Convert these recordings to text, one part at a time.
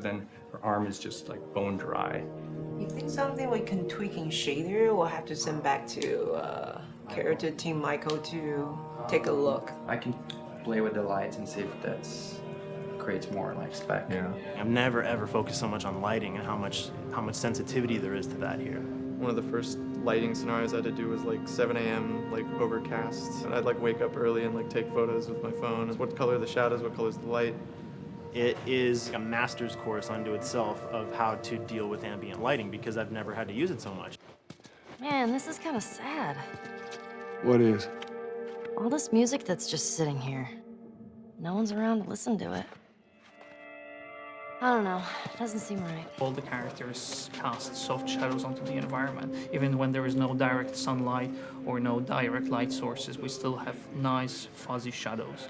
then her arm is just like bone dry. You think something we can tweak in shader? We'll have to send back to character team Michael to take a look. I can play with the lights and see if that's creates more like spec. Yeah. I've never ever focused so much on lighting and how much sensitivity there is to that here. One of the first lighting scenarios I had to do was like 7 a.m. like overcast. And I'd like wake up early and like take photos with my phone. What color are the shadows, what color is the light? It is a master's course unto itself of how to deal with ambient lighting because I've never had to use it so much. Man, this is kind of sad. What is? All this music that's just sitting here. No one's around to listen to it. I don't know. It doesn't seem right. All the characters cast soft shadows onto the environment. Even when there is no direct sunlight or no direct light sources, we still have nice fuzzy shadows.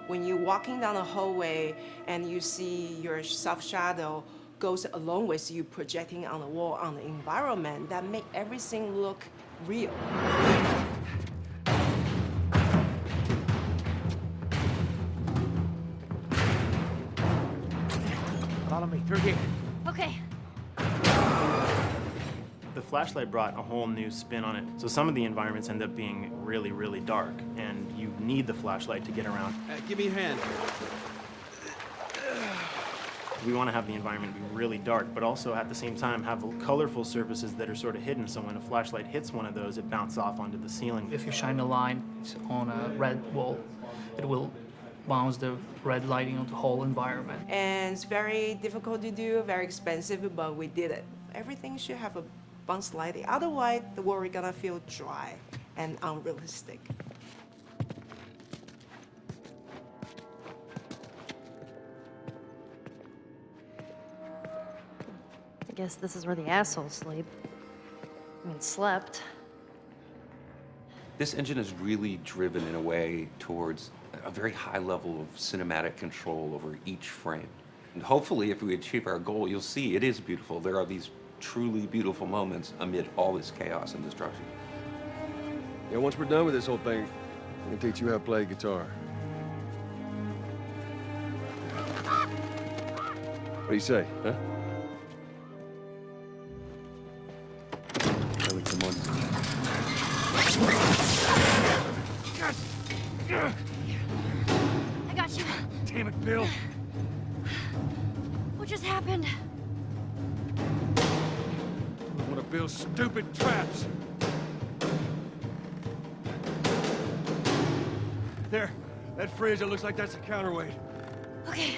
When you're walking down the hallway and you see your soft shadow goes along with you projecting on the wall on the environment, that make everything look real. Follow me through here. Okay. The flashlight brought a whole new spin on it. So some of the environments end up being really, really dark, and you need the flashlight to get around. Give me a hand. We want to have the environment be really dark, but also at the same time have colorful surfaces that are sort of hidden, so when a flashlight hits one of those, it bounces off onto the ceiling. If you shine a light on a red wall, it will bounce the red lighting on the whole environment. And it's very difficult to do, very expensive, but we did it. Everything should have a bounce lighting. Otherwise, the world is gonna feel dry and unrealistic. I guess this is where the assholes sleep. I mean, slept. This engine is really driven in a way towards a very high level of cinematic control over each frame. And hopefully, if we achieve our goal, you'll see it is beautiful. There are these truly beautiful moments amid all this chaos and destruction. Yeah, once we're done with this whole thing, I can teach you how to play guitar. What do you say, huh? Ellie, come on. I got you. Damn it, Bill. What just happened? One of Bill's stupid traps. There, that fridge, it looks like that's a counterweight. Okay.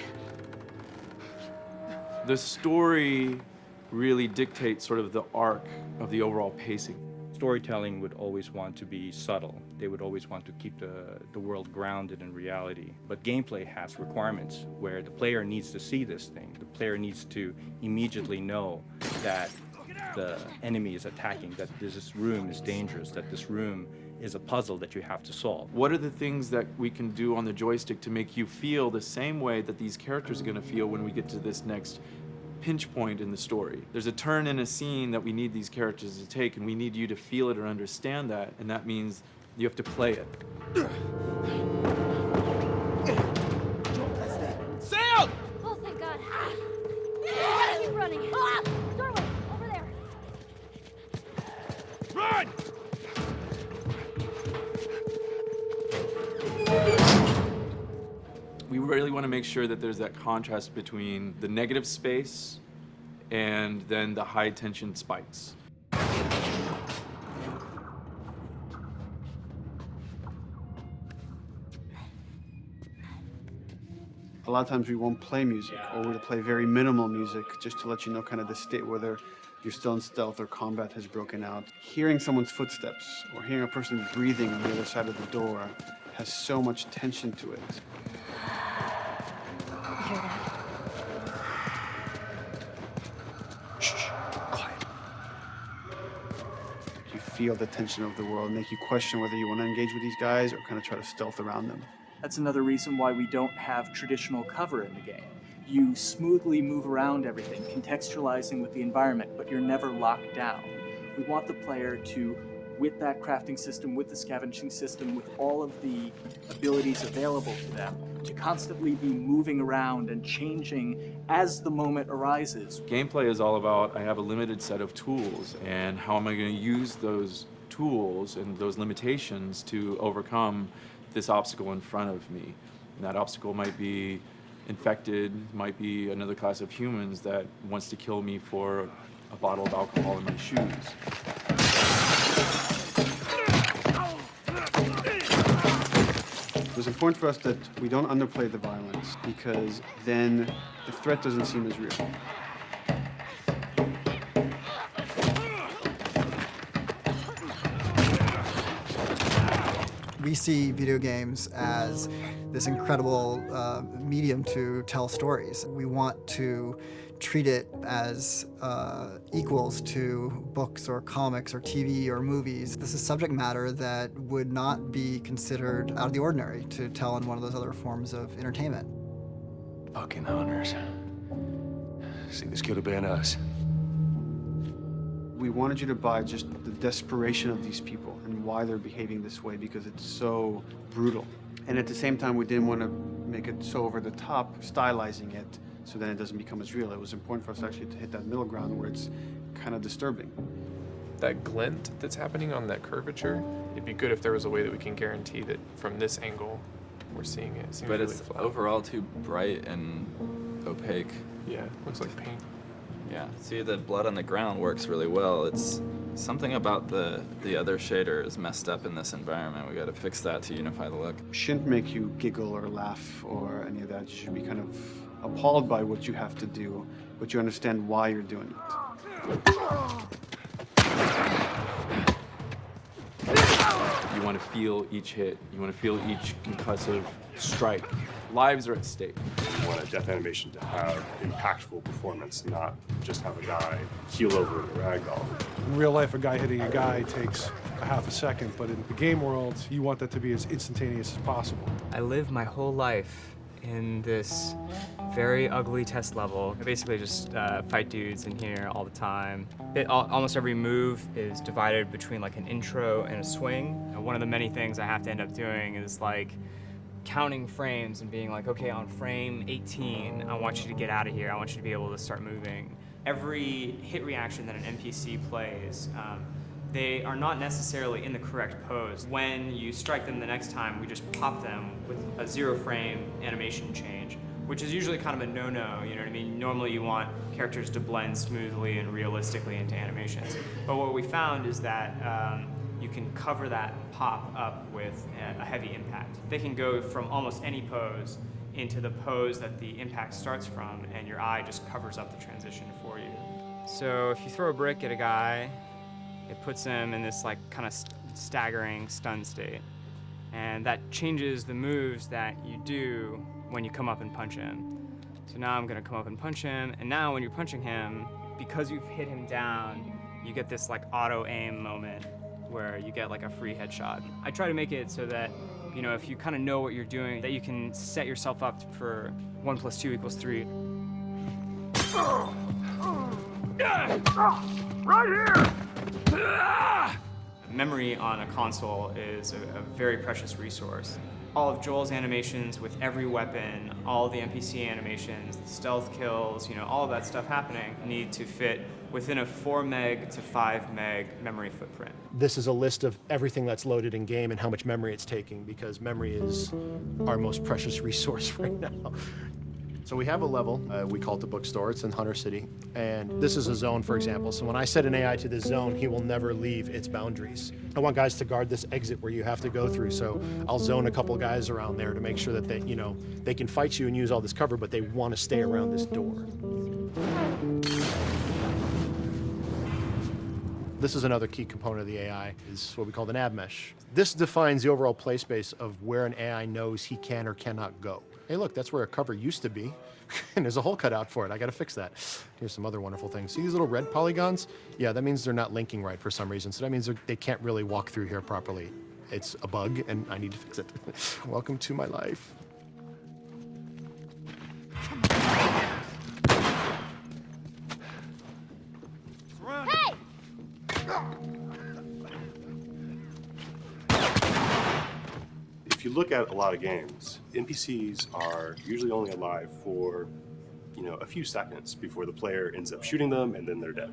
The story really dictates sort of the arc of the overall pacing. Storytelling would always want to be subtle. They would always want to keep the world grounded in reality. But gameplay has requirements where the player needs to see this thing. The player needs to immediately know that the enemy is attacking, that this room is dangerous, that this room is a puzzle that you have to solve. What are the things that we can do on the joystick to make you feel the same way that these characters are going to feel when we get to this next pinch point in the story? There's a turn in a scene that we need these characters to take, and we need you to feel it or understand that, and that means you have to play it. Sam! Oh, thank God. Why are you running? Doorway, over there. Run! We really want to make sure that there's that contrast between the negative space and then the high tension spikes. A lot of times we won't play music, or we'll play very minimal music just to let you know kind of the state, whether you're still in stealth or combat has broken out. Hearing someone's footsteps or hearing a person breathing on the other side of the door has so much tension to it. You hear that? Shh, quiet. You feel the tension of the world, make you question whether you want to engage with these guys or kind of try to stealth around them. That's another reason why we don't have traditional cover in the game. You smoothly move around everything, contextualizing with the environment, but you're never locked down. We want the player to, with that crafting system, with the scavenging system, with all of the abilities available to them, to constantly be moving around and changing as the moment arises. Gameplay is all about I have a limited set of tools, and how am I going to use those tools and those limitations to overcome this obstacle in front of me. And that obstacle might be infected, might be another class of humans that wants to kill me for a bottle of alcohol in my shoes. It was important for us that we don't underplay the violence, because then the threat doesn't seem as real. We see video games as this incredible medium to tell stories. We want to treat it as equals to books or comics or TV or movies. This is subject matter that would not be considered out of the ordinary to tell in one of those other forms of entertainment. Fucking hunters. See, this could have been us. We wanted you to buy just the desperation of these people and why they're behaving this way, because it's so brutal. And at the same time, we didn't want to make it so over the top, stylizing it, so then it doesn't become as real. It was important for us actually to hit that middle ground where it's kind of disturbing. That glint that's happening on that curvature, it'd be good if there was a way that we can guarantee that from this angle, we're seeing it. It seems But really it's flat. overall too bright and opaque. Yeah, looks like paint. Yeah, see, the blood on the ground works really well. It's something about the other shader is messed up in this environment. We got to fix that to unify the look. Shouldn't make you giggle or laugh or any of that. You should be kind of appalled by what you have to do, but you understand why you're doing it. You want to feel each hit. You want to feel each concussive strike. Lives are at stake. You want a death animation to have impactful performance, not just have a guy keel over in a ragdoll. In real life, a guy hitting a guy takes a half a second, but in the game world, you want that to be as instantaneous as possible. I lived my whole life in this very ugly test level. I basically just fight dudes in here all the time. Almost every move is divided between like an intro and a swing. One of the many things I have to end up doing is like counting frames and being like, okay, on frame 18, I want you to get out of here. I want you to be able to start moving. Every hit reaction that an NPC plays, they are not necessarily in the correct pose. When you strike them the next time, we just pop them with a 0 frame animation change, which is usually kind of a no-no, you know what I mean? Normally you want characters to blend smoothly and realistically into animations. But what we found is that you can cover that pop up with a heavy impact. They can go from almost any pose into the pose that the impact starts from, and your eye just covers up the transition for you. So if you throw a brick at a guy, it puts him in this like kind of staggering stun state. And that changes the moves that you do when you come up and punch him. So now I'm gonna come up and punch him, and now when you're punching him, because you've hit him down, you get this like auto aim moment where you get like a free headshot. I try to make it so that, you know, if you kind of know what you're doing, that you can set yourself up for 1 + 2 = 3. Right here! Memory on a console is a very precious resource. All of Joel's animations with every weapon, all the NPC animations, the stealth kills, you know, all of that stuff happening need to fit within a 4 meg to 5 meg memory footprint. This is a list of everything that's loaded in game and how much memory it's taking, because memory is our most precious resource right now. So we have a level, we call it the bookstore, it's in Hunter City, and this is a zone, for example. So when I set an AI to this zone, he will never leave its boundaries. I want guys to guard this exit where you have to go through, so I'll zone a couple guys around there to make sure that they, you know, they can fight you and use all this cover, but they want to stay around this door. This is another key component of the AI, is what we call the nav mesh. This defines the overall play space of where an AI knows he can or cannot go. Hey, look, that's where a cover used to be, and there's a hole cut out for it. I gotta fix that. Here's some other wonderful things. See these little red polygons? Yeah, that means they're not linking right for some reason, so that means they can't really walk through here properly. It's a bug, and I need to fix it. Welcome to my life. Hey! If you look at a lot of games, NPCs are usually only alive for a few seconds before the player ends up shooting them and then they're dead.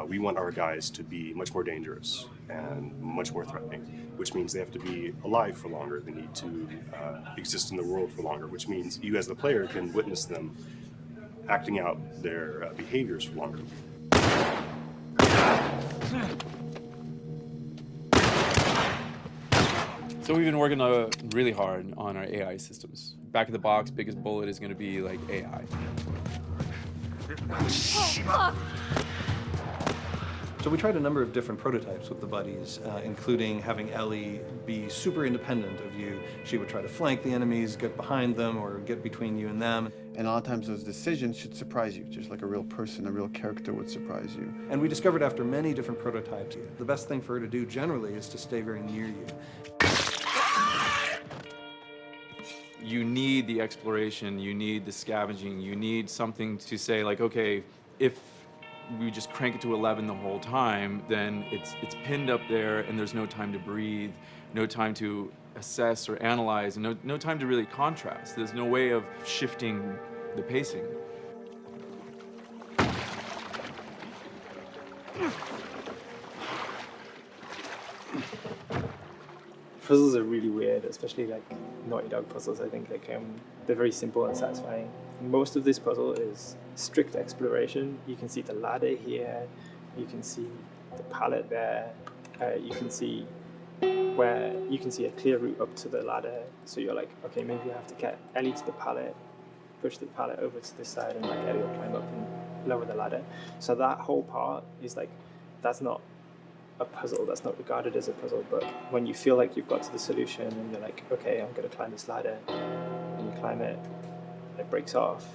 We want our guys to be much more dangerous and much more threatening, which means they have to be alive for longer. They need to exist in the world for longer, which means you as the player can witness them acting out their behaviors for longer. So we've been working really hard on our AI systems. Back of the box, biggest bullet is going to be like AI. So we tried a number of different prototypes with the buddies, including having Ellie be super independent of you. She would try to flank the enemies, get behind them, or get between you and them. And a lot of times those decisions should surprise you, just like a real person, a real character would surprise you. And we discovered after many different prototypes, the best thing for her to do generally is to stay very near you. You need the exploration, you need the scavenging, you need something to say like, okay, if we just crank it to 11 the whole time, then it's pinned up there and there's no time to breathe, no time to assess or analyze, and no time to really contrast. There's no way of shifting the pacing. Puzzles are really weird, especially like Naughty Dog puzzles. I think they're very simple and satisfying. Most of this puzzle is strict exploration. You can see the ladder here, you can see the pallet there, you can see a clear route up to the ladder. So you're like, okay, maybe you have to get Ellie to the pallet, push the pallet over to this side, and like Ellie will climb up and lower the ladder. So that whole part is like, that's not a puzzle, that's not regarded as a puzzle, but when you feel like you've got to the solution and you're like, okay, I'm going to climb this ladder, and you climb it, and it breaks off,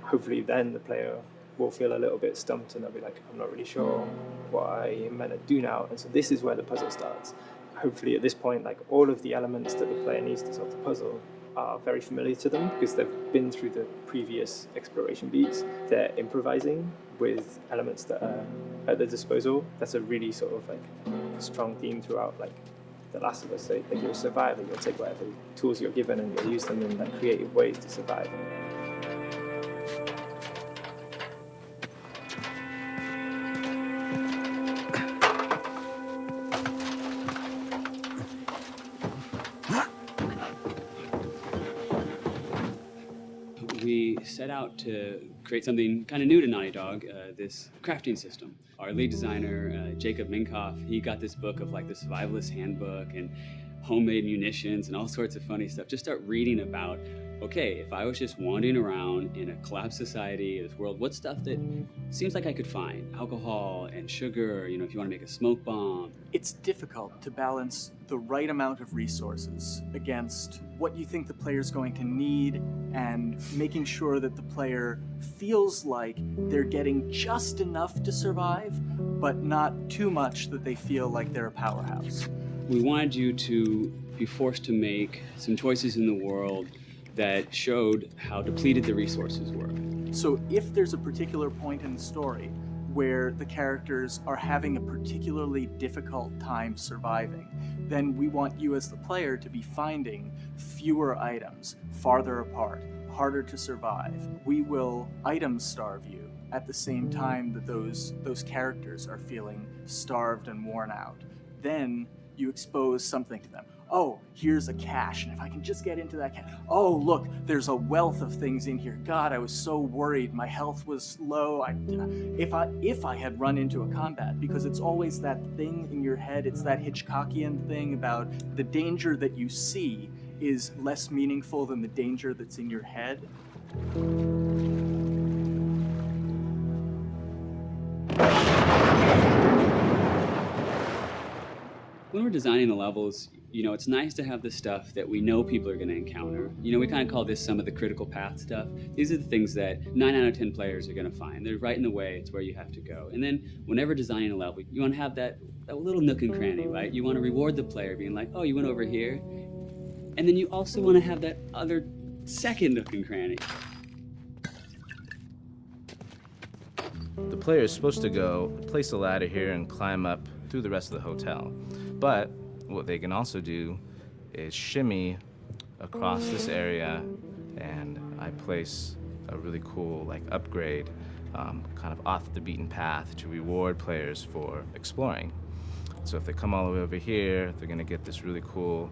hopefully then the player will feel a little bit stumped and they'll be like, I'm not really sure what I am meant to do now. And so this is where the puzzle starts. Hopefully at this point, like all of the elements that the player needs to solve the puzzle are very familiar to them because they've been through the previous exploration beats. They're improvising with elements that are at their disposal. That's a really sort of like strong theme throughout like The Last of Us. So like you're a survivor, you'll take whatever tools you're given and you'll use them in like creative ways to survive. We set out to create something kind of new to Naughty Dog, this crafting system. Our lead designer, Jacob Minkoff, he got this book of like the survivalist handbook and homemade munitions and all sorts of funny stuff. Just start reading about, okay, if I was just wandering around in a collapsed society, this world, what stuff that seems like I could find? Alcohol and sugar, if you want to make a smoke bomb. It's difficult to balance the right amount of resources against what you think the player's going to need and making sure that the player feels like they're getting just enough to survive, but not too much that they feel like they're a powerhouse. We wanted you to be forced to make some choices in the world that showed how depleted the resources were. So if there's a particular point in the story where the characters are having a particularly difficult time surviving, then we want you as the player to be finding fewer items, farther apart, harder to survive. We will item starve you at the same time that those characters are feeling starved and worn out. Then you expose something to them. Oh, here's a cache, and if I can just get into that cache. Oh, look, there's a wealth of things in here. God, I was so worried. My health was low. If I had run into a combat, because it's always that thing in your head, it's that Hitchcockian thing about the danger that you see is less meaningful than the danger that's in your head. When we're designing the levels, it's nice to have the stuff that we know people are going to encounter. We kind of call this some of the critical path stuff. These are the things that 9 out of 10 players are going to find. They're right in the way. It's where you have to go. And then whenever designing a level, you want to have that little nook and cranny, right? You want to reward the player being like, oh, you went over here. And then you also want to have that other second nook and cranny. The player is supposed to go place a ladder here and climb up through the rest of the hotel. But what they can also do is shimmy across this area, and I place a really cool like upgrade kind of off the beaten path to reward players for exploring. So if they come all the way over here, they're gonna get this really cool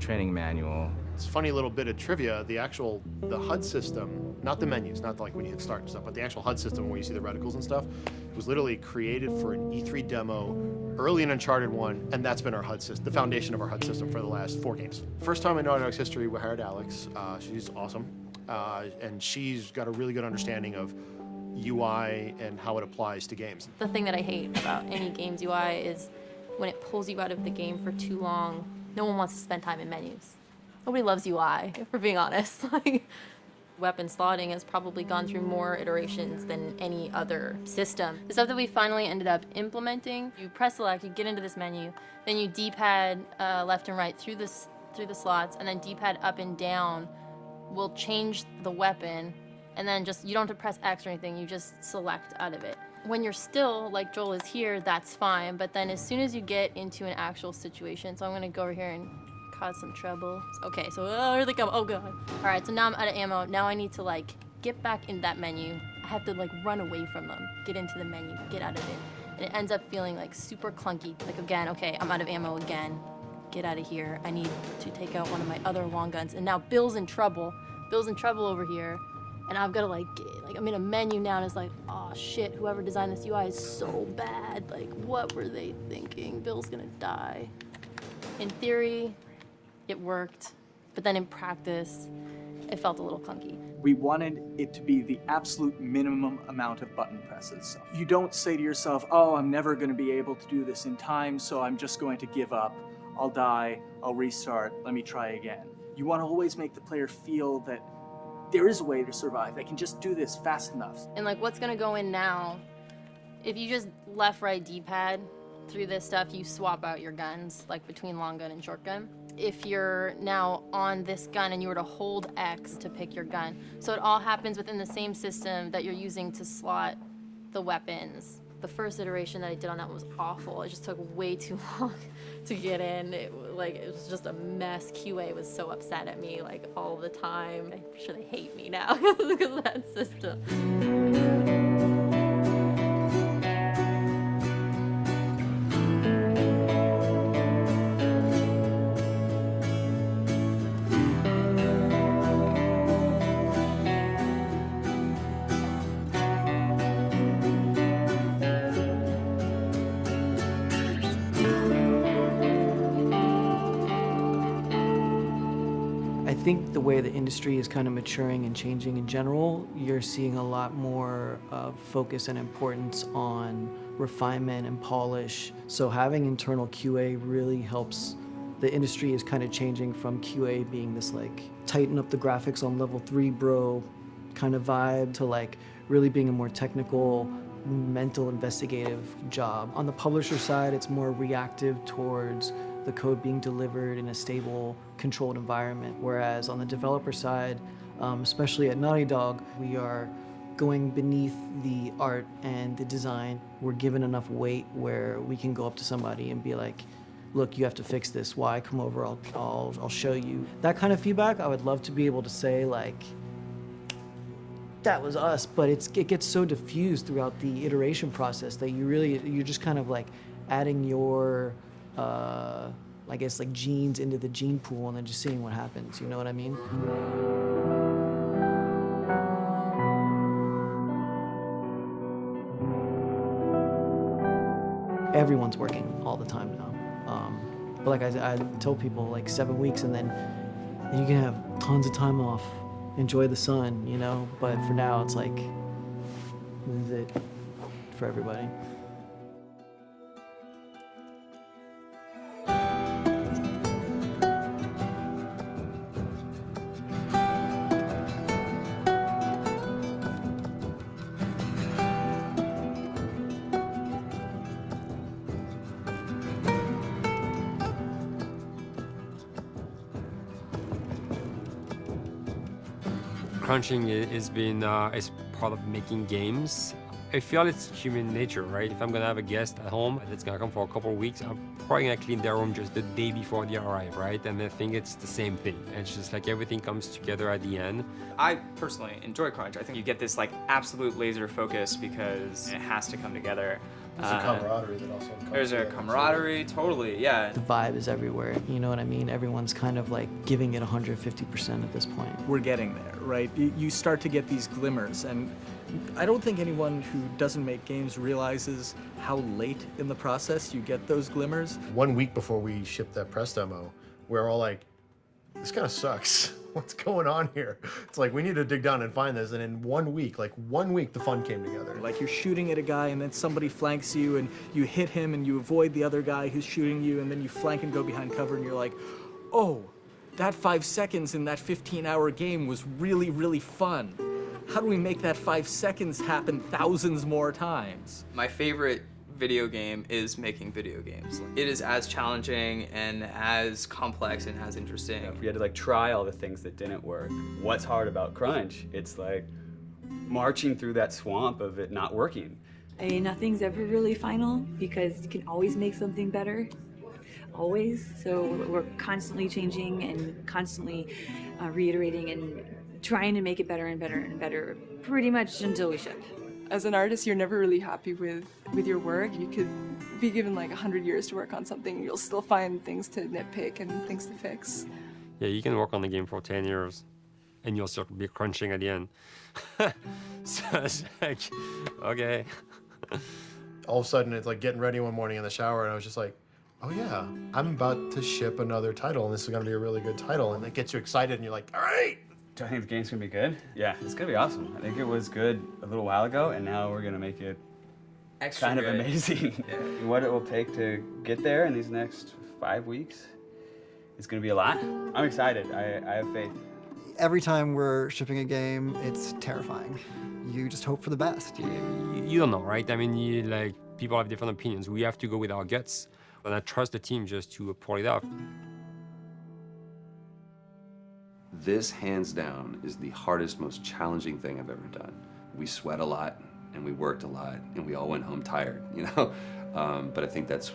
training manual. It's a funny little bit of trivia. The HUD system, not the menus, not like when you hit start and stuff, but the actual HUD system where you see the reticles and stuff, was literally created for an E3 demo early in Uncharted 1, and that's been our HUD system, the foundation of our HUD system for the last 4 games. First time in Naughty Dog's history, we hired Alex. She's awesome, and she's got a really good understanding of UI and how it applies to games. The thing that I hate about any game's UI is when it pulls you out of the game for too long. No one wants to spend time in menus. Nobody loves UI, if we're being honest. Like, weapon slotting has probably gone through more iterations than any other system. The stuff that we finally ended up implementing, you press select, you get into this menu, then you D-pad left and right through the slots, and then D-pad up and down will change the weapon, and then just, you don't have to press X or anything, you just select out of it. When you're still, like Joel is here, that's fine, but then as soon as you get into an actual situation, so I'm gonna go over here and cause some trouble. Okay, so here they come, oh god. All right, so now I'm out of ammo. Now I need to like get back in that menu. I have to like run away from them, get into the menu, get out of it. And it ends up feeling like super clunky. Like again, okay, I'm out of ammo again. Get out of here. I need to take out one of my other long guns. And now Bill's in trouble. Bill's in trouble over here. And I've got to like I'm in a menu now and it's like, oh shit, whoever designed this UI is so bad. Like, what were they thinking? Bill's gonna die. In theory, it worked, but then in practice, it felt a little clunky. We wanted it to be the absolute minimum amount of button presses. You don't say to yourself, oh, I'm never gonna be able to do this in time, so I'm just going to give up. I'll die, I'll restart, let me try again. You wanna always make the player feel that there is a way to survive. They can just do this fast enough. And like what's gonna go in now, if you just left, right, D-pad through this stuff, you swap out your guns, like between long gun and short gun. If you're now on this gun and you were to hold X to pick your gun. So it all happens within the same system that you're using to slot the weapons. The first iteration that I did on that was awful. It just took way too long to get in. It was just a mess. QA was so upset at me like all the time. I'm sure they hate me now because of that system. I think the way the industry is kind of maturing and changing in general, you're seeing a lot more focus and importance on refinement and polish. So having internal QA really helps. The industry is kind of changing from QA being this like tighten up the graphics on level 3 bro kind of vibe to like really being a more technical, mental investigative job. On the publisher side, it's more reactive towards the code being delivered in a stable, controlled environment. Whereas on the developer side, especially at Naughty Dog, we are going beneath the art and the design. We're given enough weight where we can go up to somebody and be like, look, you have to fix this. Why? Come over, I'll show you. That kind of feedback, I would love to be able to say like, that was us, but it gets so diffused throughout the iteration process that you're just kind of like adding your, I guess like genes into the gene pool and then just seeing what happens, you know what I mean? Everyone's working all the time now. But like I tell people, like 7 weeks and then you can have tons of time off, enjoy the sun, you know? But for now, it's like, this is it for everybody. Crunching is part of making games, I feel it's human nature, right? If I'm gonna have a guest at home that's gonna come for a couple of weeks, I'm probably gonna clean their room just the day before they arrive, right? And I think it's the same thing. It's just like everything comes together at the end. I personally enjoy Crunch. I think you get this like absolute laser focus because it has to come together. There's a camaraderie that also comes There's a together, camaraderie, totally, yeah. The vibe is everywhere, you know what I mean? Everyone's kind of like giving it 150% at this point. We're getting there, right? You start to get these glimmers, and I don't think anyone who doesn't make games realizes how late in the process you get those glimmers. 1 week before we shipped that press demo, we're all like, this kind of sucks. What's going on here? It's like, we need to dig down and find this. And in 1 week, like 1 week, the fun came together. Like you're shooting at a guy and then somebody flanks you and you hit him and you avoid the other guy who's shooting you and then you flank and go behind cover and you're like, oh, that 5 seconds in that 15-hour game was really, really fun. How do we make that 5 seconds happen thousands more times? My favorite video game is making video games. It is as challenging and as complex and as interesting. If we had to like try all the things that didn't work, what's hard about Crunch? It's like marching through that swamp of it not working. I mean, nothing's ever really final because you can always make something better, always. So we're constantly changing and constantly reiterating and trying to make it better and better and better, pretty much until we ship. As an artist, you're never really happy with your work. You could be given like 100 years to work on something, you'll still find things to nitpick and things to fix. Yeah, you can work on the game for 10 years and you'll still be crunching at the end. So it's like, okay. All of a sudden, it's like getting ready one morning in the shower, and I was just like, oh yeah, I'm about to ship another title, and this is gonna be a really good title, and it gets you excited, and you're like, all right. Do I think the game's gonna be good? Yeah, it's gonna be awesome. I think it was good a little while ago, and now we're gonna make it Extra kind of good. amazing. Yeah. What it will take to get there in these next 5 weeks, it's gonna be a lot. I'm excited. I have faith. Every time we're shipping a game, it's terrifying. You just hope for the best. You don't know, right? I mean, people have different opinions. We have to go with our guts, and I trust the team just to pull it off. This, hands down, is the hardest, most challenging thing I've ever done. We sweat a lot, and we worked a lot, and we all went home tired, you know? But I think that's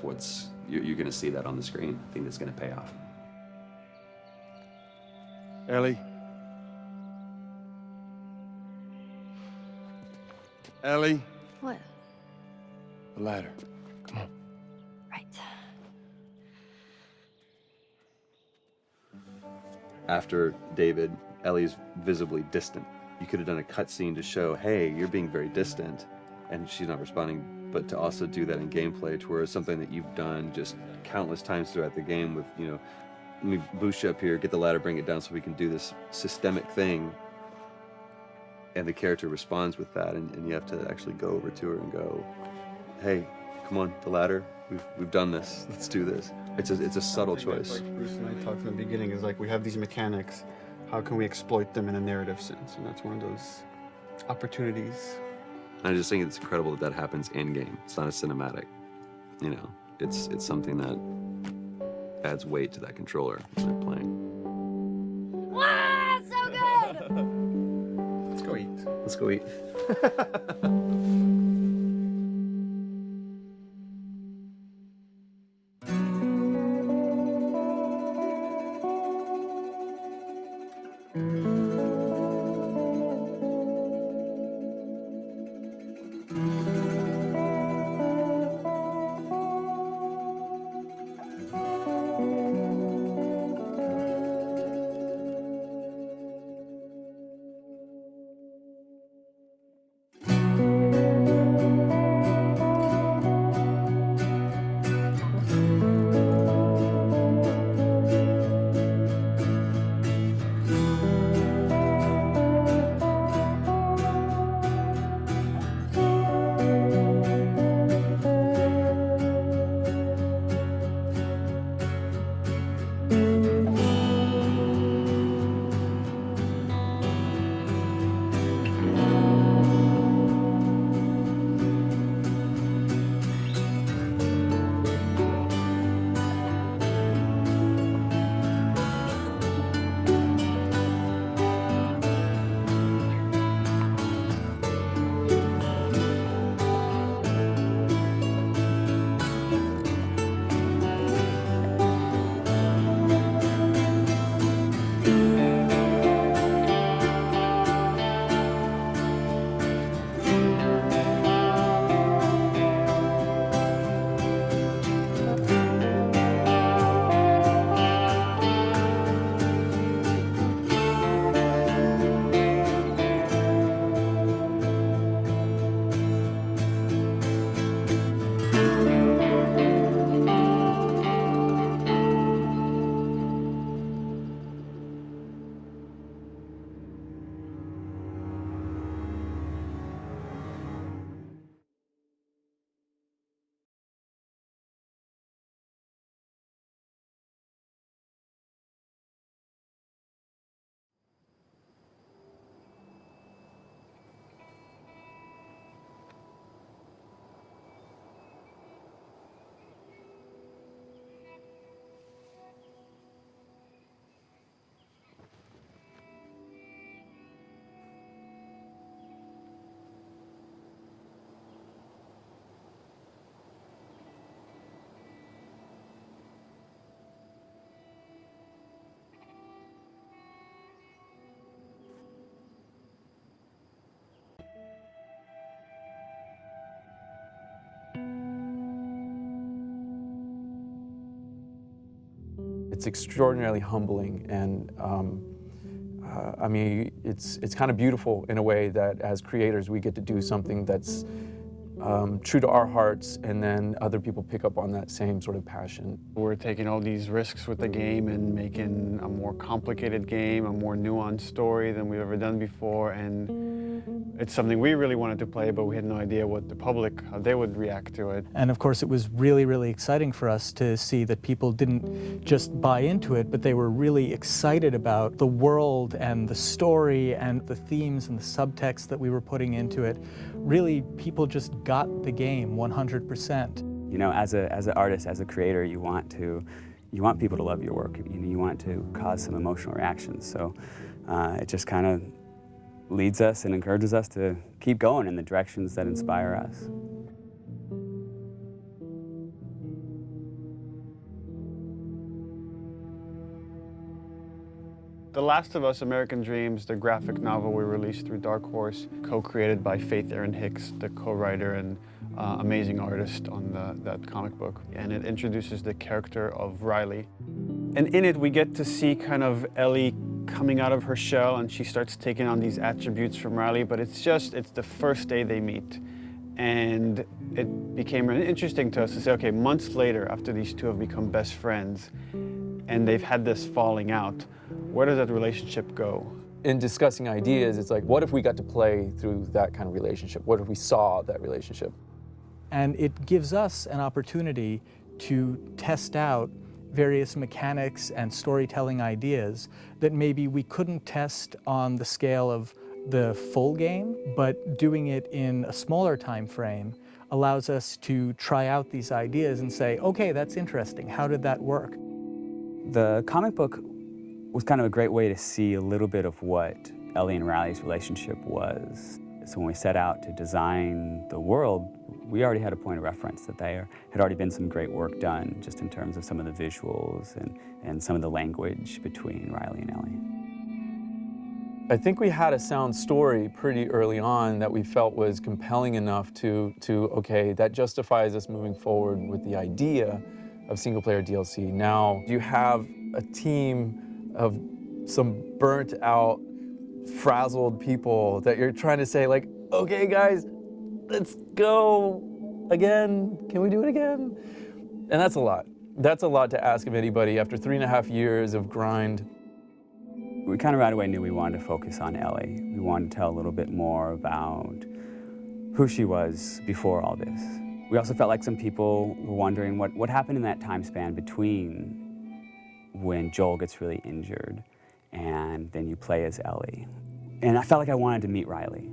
you're gonna see that on the screen. I think that's gonna pay off. Ellie? Ellie? What? The ladder. Come on. Right. After David, Ellie's visibly distant. You could have done a cutscene to show, hey, you're being very distant, and she's not responding, but to also do that in gameplay to where it's something that you've done just countless times throughout the game with, you know, let me boost you up here, get the ladder, bring it down so we can do this systemic thing. And the character responds with that, and you have to actually go over to her and go, hey, come on, the ladder, we've done this, let's do this. It's a subtle choice. Like Bruce and I talked in the beginning, is like we have these mechanics, how can we exploit them in a narrative sense? And that's one of those opportunities. I just think it's incredible that happens in-game. It's not a cinematic, you know, it's something that adds weight to that controller when they're playing. Wow, so good! Let's go eat. Let's go eat. It's extraordinarily humbling, and I mean, it's kind of beautiful in a way that as creators we get to do something that's true to our hearts, and then other people pick up on that same sort of passion. We're taking all these risks with the game and making a more complicated game, a more nuanced story than we've ever done before, and it's something we really wanted to play, but we had no idea what the public, how they would react to it. And of course it was really, really exciting for us to see that people didn't just buy into it, but they were really excited about the world and the story and the themes and the subtext that we were putting into it. Really, people just got the game 100%. You know, as an artist, as a creator, you want people to love your work. You want to cause some emotional reactions. So it just kind of leads us and encourages us to keep going in the directions that inspire us. The Last of Us: American Dreams, the graphic novel we released through Dark Horse, co-created by Faith Erin Hicks, the co-writer and amazing artist on that comic book. And it introduces the character of Riley. And in it, we get to see kind of Ellie coming out of her shell, and she starts taking on these attributes from Riley, but it's the first day they meet. And it became really interesting to us to say, okay, months later, after these two have become best friends, and they've had this falling out, where does that relationship go? In discussing ideas, it's like, what if we got to play through that kind of relationship? What if we saw that relationship? And it gives us an opportunity to test out various mechanics and storytelling ideas that maybe we couldn't test on the scale of the full game, but doing it in a smaller time frame allows us to try out these ideas and say, okay, that's interesting. How did that work? The comic book was kind of a great way to see a little bit of what Ellie and Riley's relationship was. So when we set out to design the world, we already had a point of reference that there had already been some great work done just in terms of some of the visuals and some of the language between Riley and Ellie. I think we had a sound story pretty early on that we felt was compelling enough to okay, that justifies us moving forward with the idea of single-player DLC. Now you have a team of some burnt-out, frazzled people that you're trying to say, like, okay, guys, let's go again. Can we do it again? And that's a lot. That's a lot to ask of anybody after 3.5 years of grind. We kind of right away knew we wanted to focus on Ellie. We wanted to tell a little bit more about who she was before all this. We also felt like some people were wondering what happened in that time span between when Joel gets really injured and then you play as Ellie. And I felt like I wanted to meet Riley.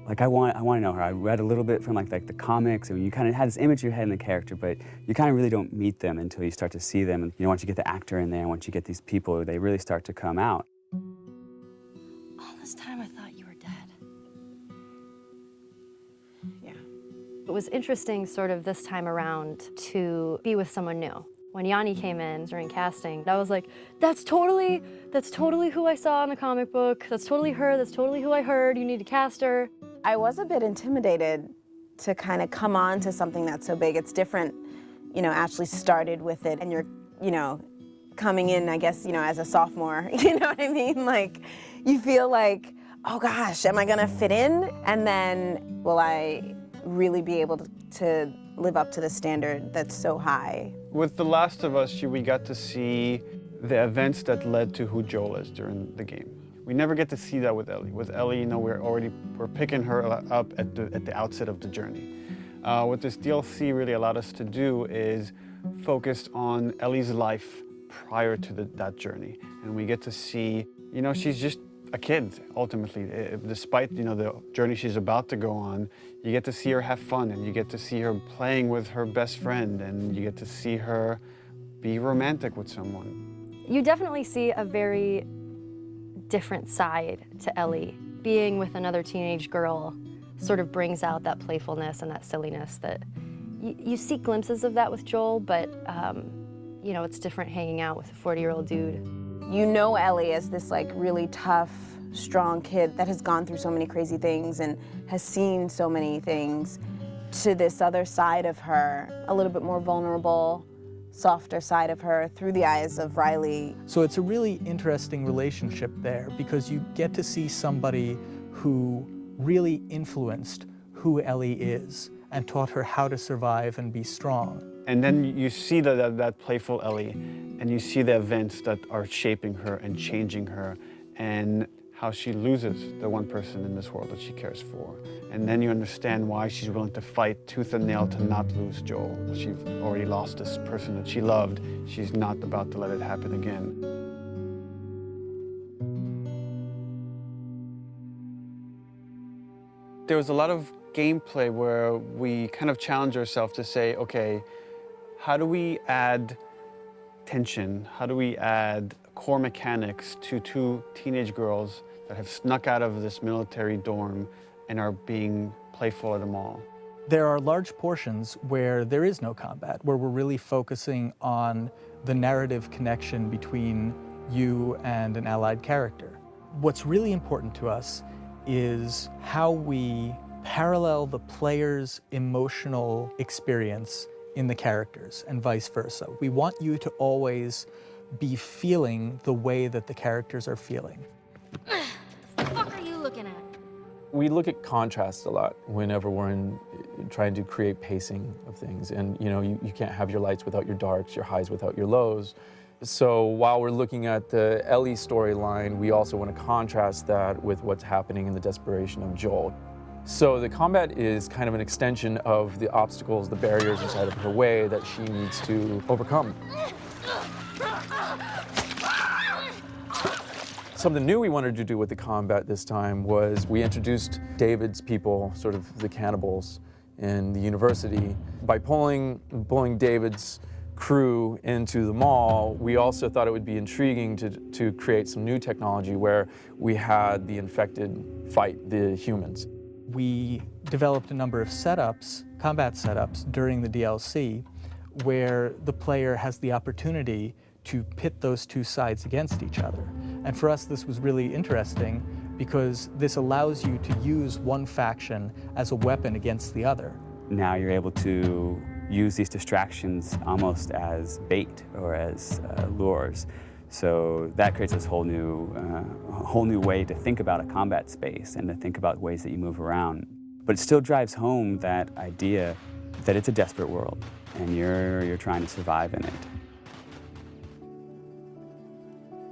Like I want to know her. I read a little bit from like the comics, and you kind of had this image in your head in the character, but you kind of really don't meet them until you start to see them. And once you get the actor in there, once you get these people, they really start to come out. All this time I thought you were dead. Yeah. It was interesting sort of this time around to be with someone new. When Yanni came in during casting, I was like, that's totally who I saw in the comic book. That's totally her, that's totally who I heard. You need to cast her. I was a bit intimidated to kind of come on to something that's so big. It's different, Ashley started with it and you're, coming in, I guess, as a sophomore, you know what I mean? Like, you feel like, oh gosh, am I gonna fit in? And then will I really be able to live up to the standard that's so high? With The Last of Us, we got to see the events that led to who Joel is during the game. We never get to see that with Ellie. With Ellie, we're picking her up at the outset of the journey. What this DLC really allowed us to do is focus on Ellie's life prior to that journey. And we get to see, she's just a kid, ultimately. Despite, the journey she's about to go on, you get to see her have fun, and you get to see her playing with her best friend, and you get to see her be romantic with someone. You definitely see a very different side to Ellie. Being with another teenage girl sort of brings out that playfulness and that silliness that you see glimpses of that with Joel, but it's different hanging out with a 40-year-old dude. You know Ellie as this really tough, strong kid that has gone through so many crazy things and has seen so many things. to this other side of her, a little bit more vulnerable, softer side of her through the eyes of Riley. So it's a really interesting relationship there because you get to see somebody who really influenced who Ellie is and taught her how to survive and be strong. And then you see that playful Ellie, and you see the events that are shaping her and changing her, and how she loses the one person in this world that she cares for. And then you understand why she's willing to fight tooth and nail to not lose Joel. She's already lost this person that she loved. She's not about to let it happen again. There was a lot of gameplay where we kind of challenge ourselves to say, okay, how do we add tension? How do we add core mechanics to two teenage girls that have snuck out of this military dorm and are being playful at a mall? There are large portions where there is no combat, where we're really focusing on the narrative connection between you and an allied character. What's really important to us is how we parallel the player's emotional experience in the characters and vice versa. We want you to always be feeling the way that the characters are feeling. What the fuck are you looking at? We look at contrast a lot whenever we're trying to create pacing of things. And you can't have your lights without your darks, your highs without your lows. So while we're looking at the Ellie storyline, we also want to contrast that with what's happening in the desperation of Joel. So the combat is kind of an extension of the obstacles, the barriers inside of her way that she needs to overcome. Something new we wanted to do with the combat this time was we introduced David's people, sort of the cannibals in the university. By pulling David's crew into the mall, we also thought it would be intriguing to create some new technology where we had the infected fight the humans. We developed a number of setups, combat setups, during the DLC where the player has the opportunity to pit those two sides against each other. And for us, this was really interesting because this allows you to use one faction as a weapon against the other. Now you're able to use these distractions almost as bait or as lures. So that creates this whole new way to think about a combat space and to think about ways that you move around. But it still drives home that idea that it's a desperate world and you're trying to survive in it.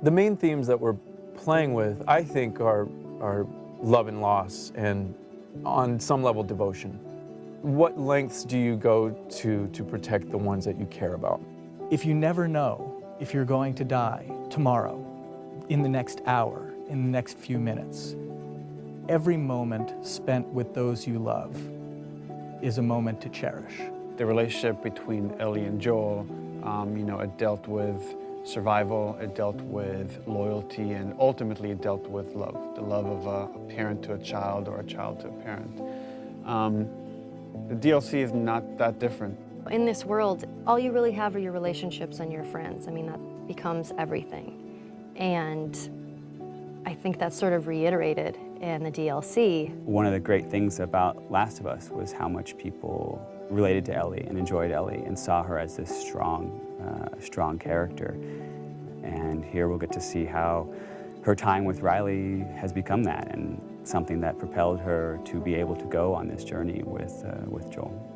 The main themes that we're playing with, I think, are love and loss and, on some level, devotion. What lengths do you go to protect the ones that you care about? If you never know if you're going to die tomorrow, in the next hour, in the next few minutes, every moment spent with those you love is a moment to cherish. The relationship between Ellie and Joel, it dealt with survival, it dealt with loyalty, and ultimately it dealt with love, the love of a parent to a child or a child to a parent. The DLC is not that different. In this world, all you really have are your relationships and your friends. I mean, that becomes everything. And I think that's sort of reiterated in the DLC. One of the great things about Last of Us was how much people related to Ellie and enjoyed Ellie and saw her as this strong character. And here we'll get to see how her time with Riley has become that and something that propelled her to be able to go on this journey with Joel.